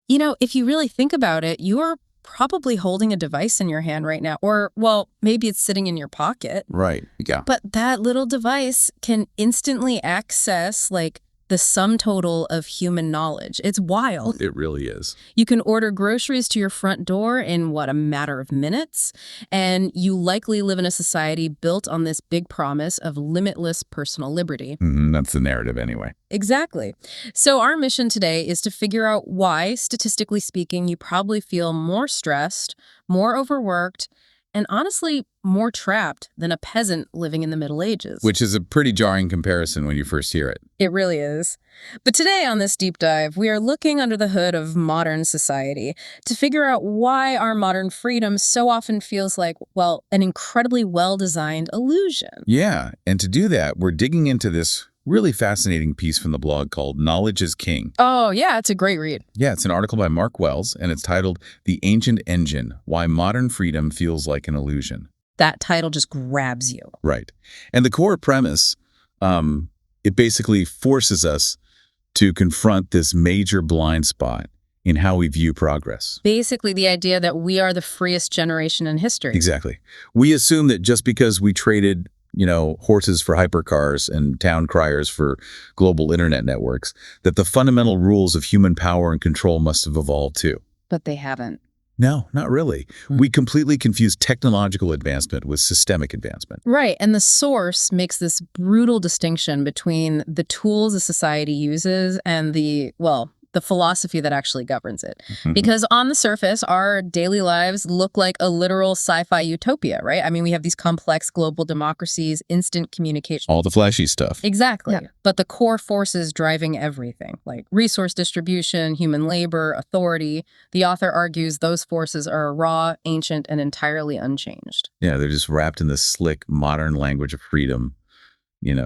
If you really think about it, you are probably holding a device in your hand right now. Or, well, maybe it's sitting in your pocket. Right, yeah. But that little device can instantly access, the sum total of human knowledge. It's wild. It really is. You can order groceries to your front door in, a matter of minutes. And you likely live in a society built on this big promise of limitless personal liberty. That's the narrative anyway. Exactly. So our mission today is to figure out why, statistically speaking, you probably feel more stressed, more overworked, and honestly, more trapped than a peasant living in the Middle Ages. Which is a pretty jarring comparison when you first hear it. It really is. But today on this deep dive, we are looking under the hood of modern society to figure out why our modern freedom so often feels like, an incredibly well-designed illusion. Yeah, and to do that, we're digging into this really fascinating piece from the blog called Knowledge is King. Oh, yeah, it's a great read. Yeah, it's an article by Mark Wells, and it's titled The Ancient Engine, Why Modern Freedom Feels Like an Illusion. That title just grabs you. Right. And the core premise, it basically forces us to confront this major blind spot in how we view progress. Basically, the idea that we are the freest generation in history. Exactly. We assume that just because we traded horses for hypercars and town criers for global internet networks, that the fundamental rules of human power and control must have evolved too. But they haven't. No, not really. We completely confuse technological advancement with systemic advancement. Right, and the source makes this brutal distinction between the tools a society uses and the philosophy that actually governs it. Because on the surface, our daily lives look like a literal sci-fi utopia, right? I mean, we have these complex global democracies, instant communication. All the flashy stuff. Exactly. Yeah. But the core forces driving everything, like resource distribution, human labor, authority, the author argues those forces are raw, ancient, and entirely unchanged. Yeah, they're just wrapped in this slick, modern language of freedom,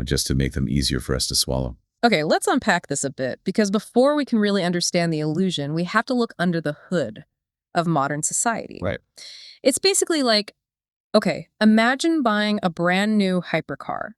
just to make them easier for us to swallow. Okay, let's unpack this a bit, because before we can really understand the illusion, we have to look under the hood of modern society. Right. It's basically like, okay, imagine buying a brand new hypercar.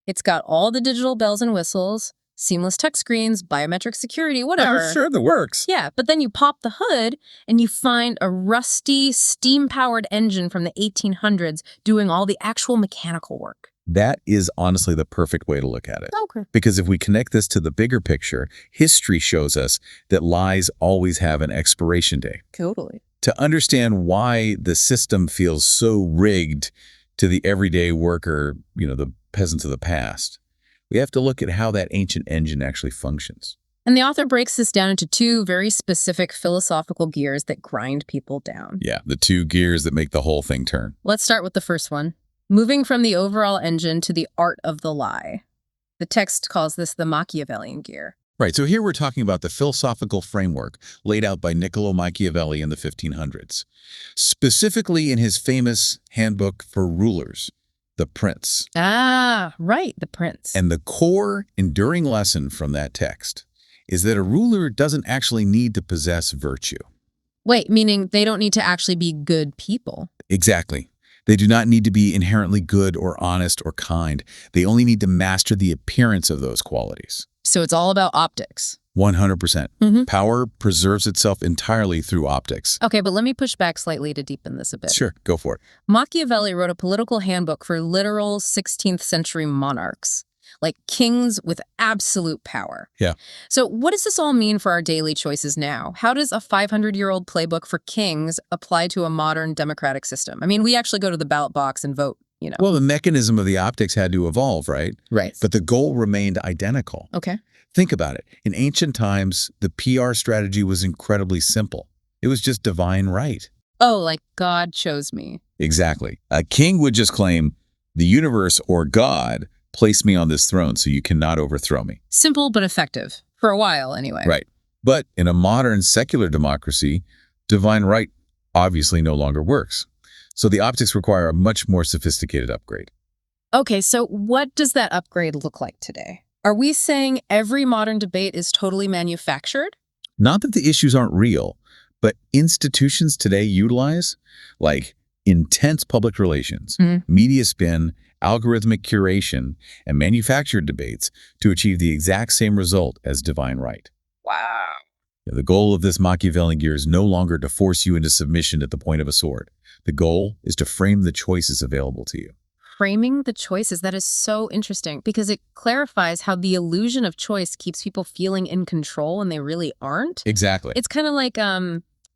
It's got all the digital bells and whistles, seamless touchscreens, biometric security, whatever. Oh, sure, that works. Yeah, but then you pop the hood and you find a rusty, steam-powered engine from the 1800s doing all the actual mechanical work. That is honestly the perfect way to look at it. Okay. Because if we connect this to the bigger picture, history shows us that lies always have an expiration date. Totally. To understand why the system feels so rigged to the everyday worker, the peasants of the past, we have to look at how that ancient engine actually functions. And the author breaks this down into two very specific philosophical gears that grind people down. Yeah, the two gears that make the whole thing turn. Let's start with the first one. Moving from the overall engine to the art of the lie. The text calls this the Machiavellian gear. Right, so here we're talking about the philosophical framework laid out by Niccolo Machiavelli in the 1500s, specifically in his famous handbook for rulers, The Prince. Ah, right, The Prince. And the core enduring lesson from that text is that a ruler doesn't actually need to possess virtue. Wait, meaning they don't need to actually be good people. Exactly. They do not need to be inherently good or honest or kind. They only need to master the appearance of those qualities. So it's all about optics. 100%. Power preserves itself entirely through optics. Okay, but let me push back slightly to deepen this a bit. Sure, go for it. Machiavelli wrote a political handbook for literal 16th century monarchs, like kings with absolute power. Yeah. So what does this all mean for our daily choices now? How does a 500-year-old playbook for kings apply to a modern democratic system? I mean, we actually go to the ballot box and vote, Well, the mechanism of the optics had to evolve, right? Right. But the goal remained identical. Okay. Think about it. In ancient times, the PR strategy was incredibly simple. It was just divine right. Oh, like God chose me. Exactly. A king would just claim, the universe or God placed me on this throne, so you cannot overthrow me. Simple but effective. For a while, anyway. Right. But in a modern secular democracy, divine right obviously no longer works. So the optics require a much more sophisticated upgrade. Okay, so what does that upgrade look like today? Are we saying every modern debate is totally manufactured? Not that the issues aren't real, but institutions today utilize, like intense public relations, media spin, algorithmic curation, and manufactured debates to achieve the exact same result as divine right. Wow. The goal of this Machiavellian gear is no longer to force you into submission at the point of a sword. The goal is to frame the choices available to you. Framing the choices, that is so interesting because it clarifies how the illusion of choice keeps people feeling in control when they really aren't. Exactly. It's kind of like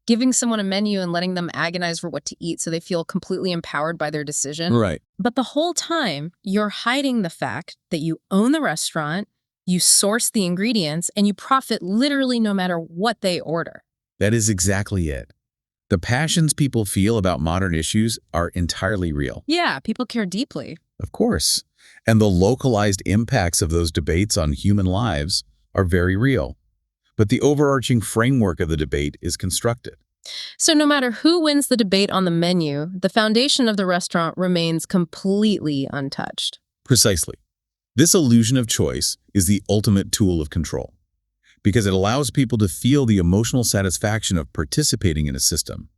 giving someone a menu and letting them agonize for what to eat so they feel completely empowered by their decision. Right. But the whole time, you're hiding the fact that you own the restaurant, you source the ingredients, and you profit literally no matter what they order. That is exactly it. The passions people feel about modern issues are entirely real. Yeah, people care deeply. Of course. And the localized impacts of those debates on human lives are very real. But the overarching framework of the debate is constructed. So no matter who wins the debate on the menu, the foundation of the restaurant remains completely untouched. Precisely. This illusion of choice is the ultimate tool of control, because it allows people to feel the emotional satisfaction of participating in a system,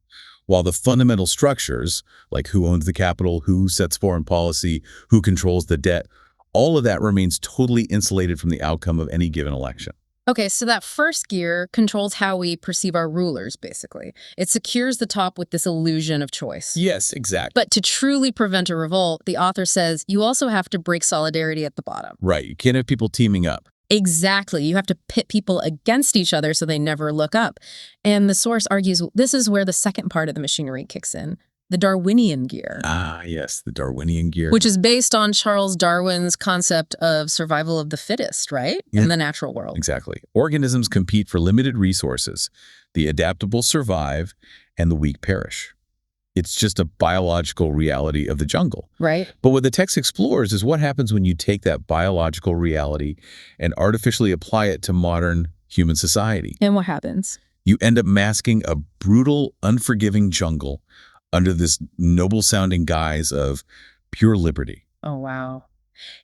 while the fundamental structures, like who owns the capital, who sets foreign policy, who controls the debt, all of that remains totally insulated from the outcome of any given election. Okay, so that first gear controls how we perceive our rulers, basically. It secures the top with this illusion of choice. Yes, exactly. But to truly prevent a revolt, the author says you also have to break solidarity at the bottom. Right, you can't have people teaming up. Exactly. You have to pit people against each other so they never look up. And the source argues this is where the second part of the machinery kicks in, the Darwinian gear. Ah, yes, the Darwinian gear. Which is based on Charles Darwin's concept of survival of the fittest, right? Yeah. In the natural world. Exactly. Organisms compete for limited resources. The adaptable survive and the weak perish. It's just a biological reality of the jungle. Right. But what the text explores is what happens when you take that biological reality and artificially apply it to modern human society. And what happens? You end up masking a brutal, unforgiving jungle under this noble-sounding guise of pure liberty. Oh, wow.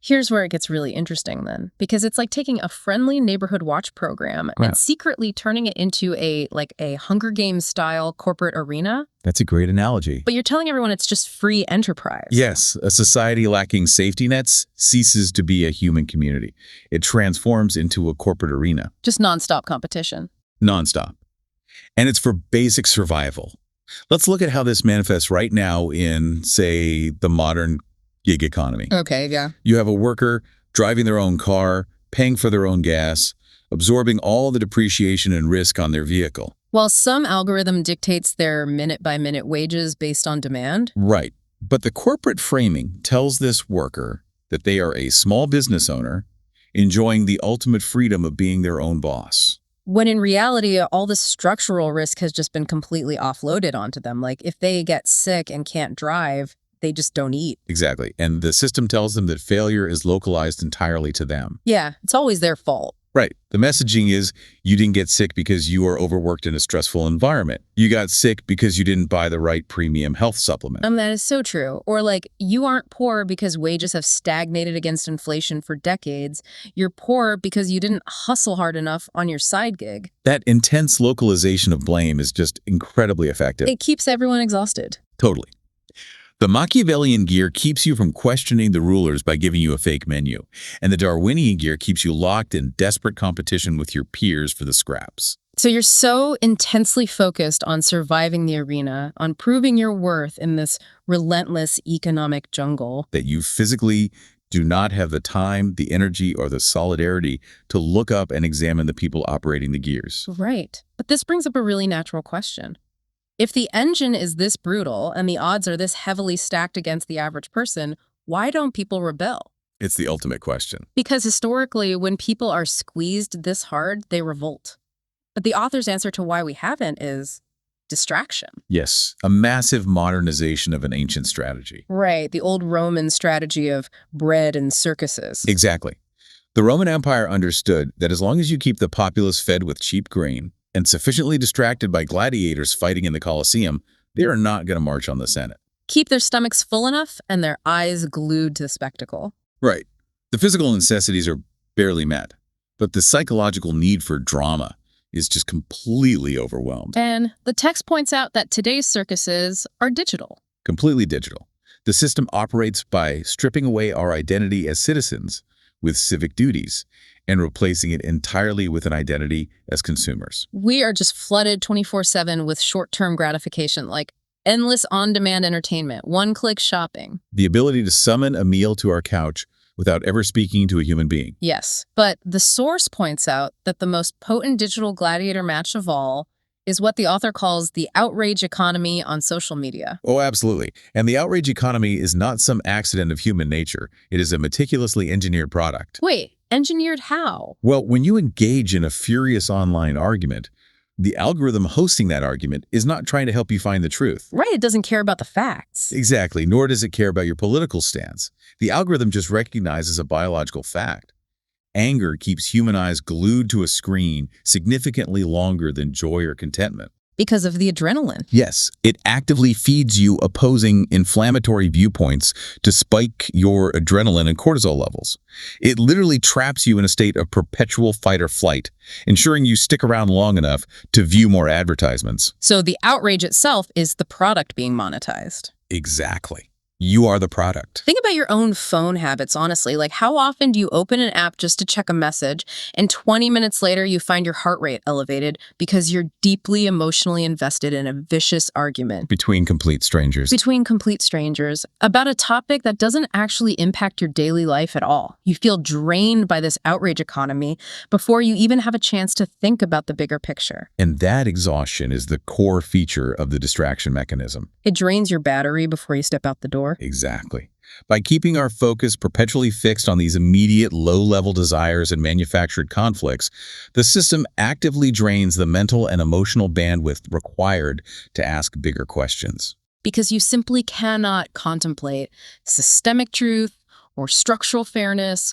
Here's where it gets really interesting then, because it's like taking a friendly neighborhood watch program Wow. and secretly turning it into a Hunger Games style corporate arena. That's a great analogy. But you're telling everyone it's just free enterprise. Yes, a society lacking safety nets ceases to be a human community. It transforms into a corporate arena. Just nonstop competition. Nonstop. And it's for basic survival. Let's look at how this manifests right now in, say, the modern gig economy. Okay, yeah. You have a worker driving their own car, paying for their own gas, absorbing all the depreciation and risk on their vehicle. While some algorithm dictates their minute-by-minute wages based on demand. Right. But the corporate framing tells this worker that they are a small business owner enjoying the ultimate freedom of being their own boss. When in reality, all the structural risk has just been completely offloaded onto them. Like if they get sick and can't drive, they just don't eat. Exactly. And the system tells them that failure is localized entirely to them. Yeah, it's always their fault. Right. The messaging is you didn't get sick because you are overworked in a stressful environment. You got sick because you didn't buy the right premium health supplement. That is so true. Or like, you aren't poor because wages have stagnated against inflation for decades. You're poor because you didn't hustle hard enough on your side gig. That intense localization of blame is just incredibly effective. It keeps everyone exhausted. Totally. The Machiavellian gear keeps you from questioning the rulers by giving you a fake menu, and the Darwinian gear keeps you locked in desperate competition with your peers for the scraps. So you're so intensely focused on surviving the arena, on proving your worth in this relentless economic jungle, That you physically do not have the time, the energy, or the solidarity to look up and examine the people operating the gears. Right. But this brings up a really natural question. If the engine is this brutal and the odds are this heavily stacked against the average person, why don't people rebel? It's the ultimate question. Because historically, when people are squeezed this hard, they revolt. But the author's answer to why we haven't is distraction. Yes, a massive modernization of an ancient strategy. Right, the old Roman strategy of bread and circuses. Exactly. The Roman Empire understood that as long as you keep the populace fed with cheap grain and sufficiently distracted by gladiators fighting in the Colosseum, they are not going to march on the Senate. Keep their stomachs full enough and their eyes glued to the spectacle. Right. The physical necessities are barely met, but the psychological need for drama is just completely overwhelmed. And the text points out that today's circuses are digital. Completely digital. The system operates by stripping away our identity as citizens with civic duties and replacing it entirely with an identity as consumers. We are just flooded 24/7 with short-term gratification, like endless on-demand entertainment, one-click shopping. The ability to summon a meal to our couch without ever speaking to a human being. Yes, but the source points out that the most potent digital gladiator match of all is what the author calls the outrage economy on social media. Oh, absolutely. And the outrage economy is not some accident of human nature. It is a meticulously engineered product. Wait, engineered how? Well, when you engage in a furious online argument, the algorithm hosting that argument is not trying to help you find the truth. Right, it doesn't care about the facts. Exactly, nor does it care about your political stance. The algorithm just recognizes a biological fact. Anger keeps human eyes glued to a screen significantly longer than joy or contentment. Because of the adrenaline. Yes, it actively feeds you opposing inflammatory viewpoints to spike your adrenaline and cortisol levels. It literally traps you in a state of perpetual fight or flight, ensuring you stick around long enough to view more advertisements. So the outrage itself is the product being monetized. Exactly. You are the product. Think about your own phone habits, honestly. Like, how often do you open an app just to check a message, and 20 minutes later you find your heart rate elevated because you're deeply emotionally invested in a vicious argument Between complete strangers. between complete strangers about a topic that doesn't actually impact your daily life at all? You feel drained by this outrage economy before you even have a chance to think about the bigger picture. And that exhaustion is the core feature of the distraction mechanism. It drains your battery before you step out the door. Exactly. By keeping our focus perpetually fixed on these immediate low-level desires and manufactured conflicts, the system actively drains the mental and emotional bandwidth required to ask bigger questions. Because you simply cannot contemplate systemic truth or structural fairness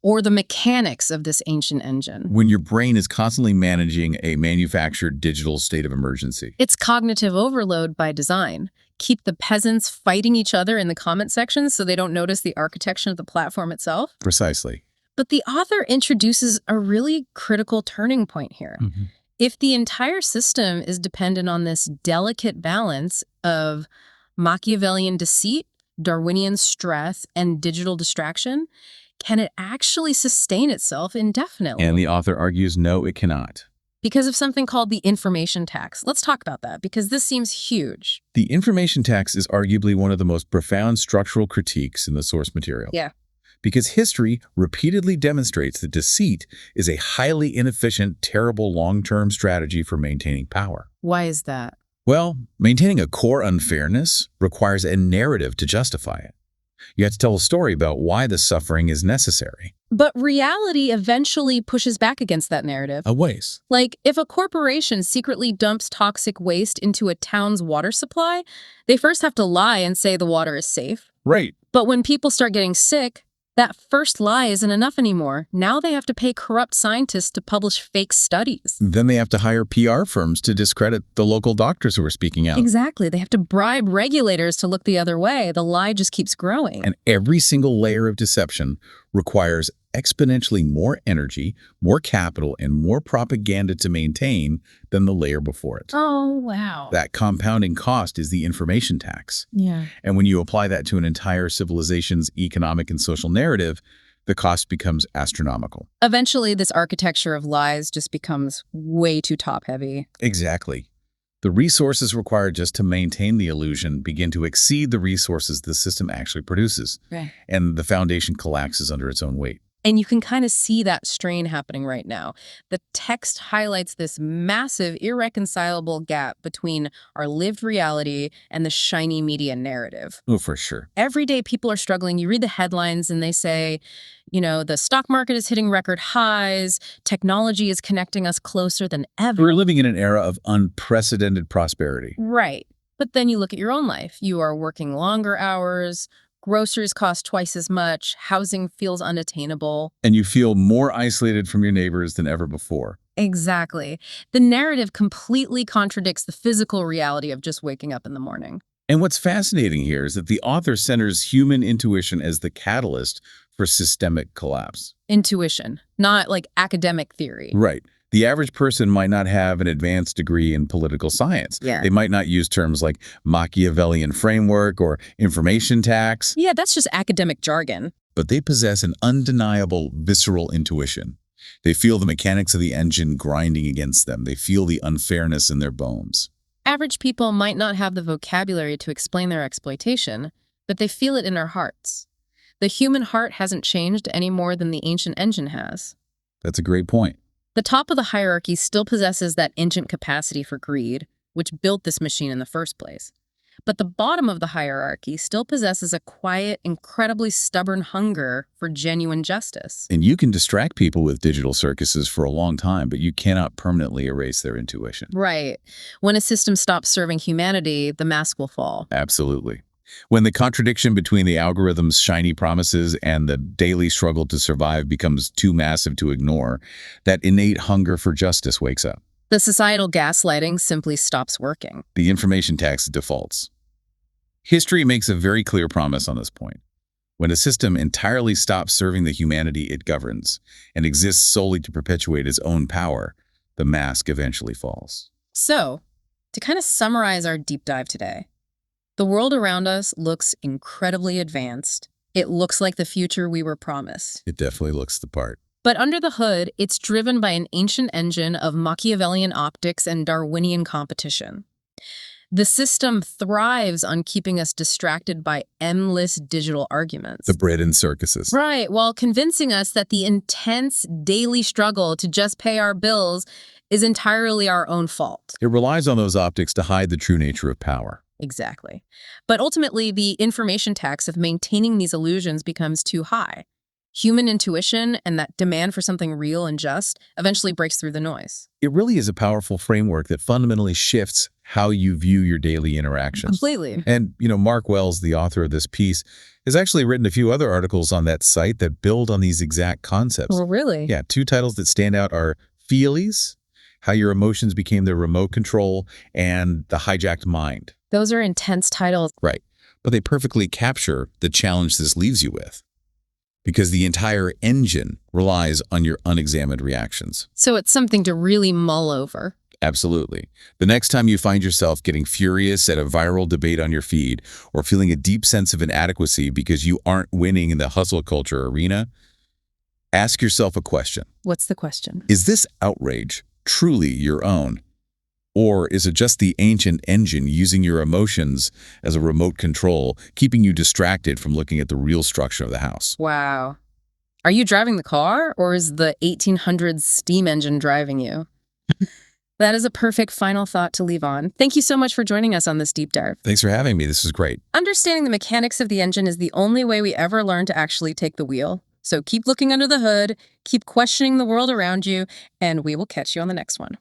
or the mechanics of this ancient engine. When your brain is constantly managing a manufactured digital state of emergency. It's cognitive overload by design. Keep the peasants fighting each other in the comment sections so they don't notice the architecture of the platform itself. Precisely. But the author introduces a really critical turning point here. If the entire system is dependent on this delicate balance of Machiavellian deceit, Darwinian stress, and digital distraction, can it actually sustain itself indefinitely? And the author argues, no, it cannot. Because of something called the information tax. Let's talk about that, because this seems huge. The information tax is arguably one of the most profound structural critiques in the source material. Yeah. Because history repeatedly demonstrates that deceit is a highly inefficient, terrible long-term strategy for maintaining power. Why is that? Well, maintaining a core unfairness requires a narrative to justify it. You have to tell a story about why the suffering is necessary. But reality eventually pushes back against that narrative. A waste. Like, if a corporation secretly dumps toxic waste into a town's water supply, they first have to lie and say the water is safe. Right. But when people start getting sick, that first lie isn't enough anymore. Now they have to pay corrupt scientists to publish fake studies. Then they have to hire PR firms to discredit the local doctors who are speaking out. Exactly. They have to bribe regulators to look the other way. The lie just keeps growing. And every single layer of deception requires exponentially more energy, more capital, and more propaganda to maintain than the layer before it. Oh, wow. That compounding cost is the information tax. Yeah. And when you apply that to an entire civilization's economic and social narrative, the cost becomes astronomical. Eventually, this architecture of lies just becomes way too top-heavy. Exactly. The resources required just to maintain the illusion begin to exceed the resources the system actually produces. Right. And the foundation collapses under its own weight. And you can kind of see that strain happening right now. The text highlights this massive, irreconcilable gap between our lived reality and the shiny media narrative. Oh, for sure. Every day people are struggling. You read the headlines and they say, you know, the stock market is hitting record highs. Technology is connecting us closer than ever. We're living in an era of unprecedented prosperity. Right. But then you look at your own life. You are working longer hours. Groceries cost twice as much. Housing feels unattainable. And you feel more isolated from your neighbors than ever before. Exactly. The narrative completely contradicts the physical reality of just waking up in the morning. And what's fascinating here is that the author centers human intuition as the catalyst for systemic collapse. Intuition, not like academic theory. Right. The average person might not have an advanced degree in political science. Yeah. They might not use terms like Machiavellian framework or information tax. Yeah, that's just academic jargon. But they possess an undeniable visceral intuition. They feel the mechanics of the engine grinding against them. They feel the unfairness in their bones. Average people might not have the vocabulary to explain their exploitation, but they feel it in their hearts. The human heart hasn't changed any more than the ancient engine has. That's a great point. The top of the hierarchy still possesses that ancient capacity for greed, which built this machine in the first place. But the bottom of the hierarchy still possesses a quiet, incredibly stubborn hunger for genuine justice. And you can distract people with digital circuses for a long time, but you cannot permanently erase their intuition. Right. When a system stops serving humanity, the mask will fall. Absolutely. When the contradiction between the algorithm's shiny promises and the daily struggle to survive becomes too massive to ignore, that innate hunger for justice wakes up. The societal gaslighting simply stops working. The information tax defaults. History makes a very clear promise on this point. When a system entirely stops serving the humanity it governs and exists solely to perpetuate its own power, the mask eventually falls. So, to kind of summarize our deep dive today, the world around us looks incredibly advanced. It looks like the future we were promised. It definitely looks the part. But under the hood, it's driven by an ancient engine of Machiavellian optics and Darwinian competition. The system thrives on keeping us distracted by endless digital arguments. The bread and circuses. Right, while convincing us that the intense daily struggle to just pay our bills is entirely our own fault. It relies on those optics to hide the true nature of power. Exactly. But ultimately, the information tax of maintaining these illusions becomes too high. Human intuition and that demand for something real and just eventually breaks through the noise. It really is a powerful framework that fundamentally shifts how you view your daily interactions. Completely. And, Mark Wells, the author of this piece, has actually written a few other articles on that site that build on these exact concepts. Well, really? Yeah, two titles that stand out are Feelies, How Your Emotions Became Their Remote Control, and The Hijacked Mind. Those are intense titles. Right. But they perfectly capture the challenge this leaves you with, because the entire engine relies on your unexamined reactions. So it's something to really mull over. Absolutely. The next time you find yourself getting furious at a viral debate on your feed or feeling a deep sense of inadequacy because you aren't winning in the hustle culture arena, ask yourself a question. What's the question? Is this outrage truly your own? Or is it just the ancient engine using your emotions as a remote control, keeping you distracted from looking at the real structure of the house? Wow. Are you driving the car, or is the 1800s steam engine driving you? That is a perfect final thought to leave on. Thank you so much for joining us on this deep dive. Thanks for having me. This is great. Understanding the mechanics of the engine is the only way we ever learn to actually take the wheel. So keep looking under the hood, keep questioning the world around you, and we will catch you on the next one.